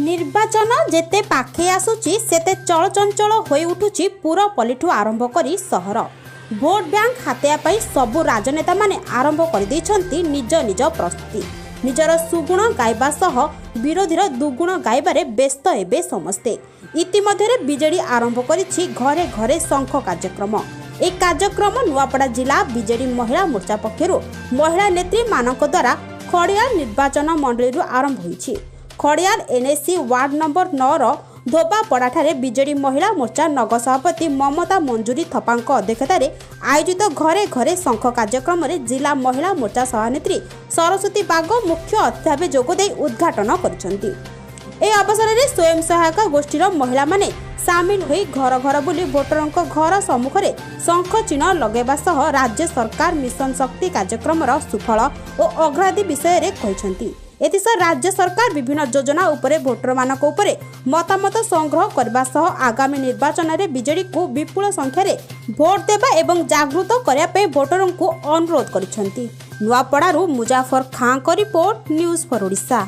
निर्वाचन जेते पाखे आसुची सेते चलचंचल होई उठुची पुरपल्लीठू आरंभ करी सहर भोट बैंक हातेया पई सबु राजनेता माने आरंभ कर दैछंती निज निज प्रस्तुति निजर सुगुण गाइबा सह विरोधीर दुगुण गाइबारे व्यस्त हेबे समस्ते। इतिमध्ये बीजेडी आरंभ करिछि घरे घरे शंख कार्यक्रम। ए कार्यक्रम नुआपड़ा जिला बीजेडी महिला मोर्चा पक्षरु महिला नेत्री मानक द्वारा खड़ियाल निर्वाचन मंडली आरंभ होइछि। खड़ियाल एनएससी वार्ड नंबर 9 धोबापड़ाठारे बीजेडी महिला मोर्चा नगर सभापति ममता मंजूरी थपांक अध्यक्षतार आयोजित घरे घरे शंख कार्यक्रम में जिला महिला मोर्चा सभानेत्री सरस्वती बाग मुख्य अतिथि भाव जोगदे उद्घाटन करिसेंती। ए अवसर में स्वयं सहायक गोष्ठीर महिला माने सामिल होई घर घर बुली भोटरंक घर सम्मुख में शंख चिन्ह लगेबा सह राज्य सरकार मिशन शक्ति कार्यक्रम सुफल और अग्रगति विषय रे कहिसेंती। एथिसह राज्य सरकार विभिन्न योजना उपरे भोटर मानक उपरे मतामत संग्रह करबा सह आगामी निर्वाचन में बीजेडी को विपुल संख्यार भोट देबा एवं जागृत करिया पे भोटरों को अनुरोध करिसेंती। नुआपड़ारू मुजाफर खां को रिपोर्ट न्यूज फॉर ओडिशा।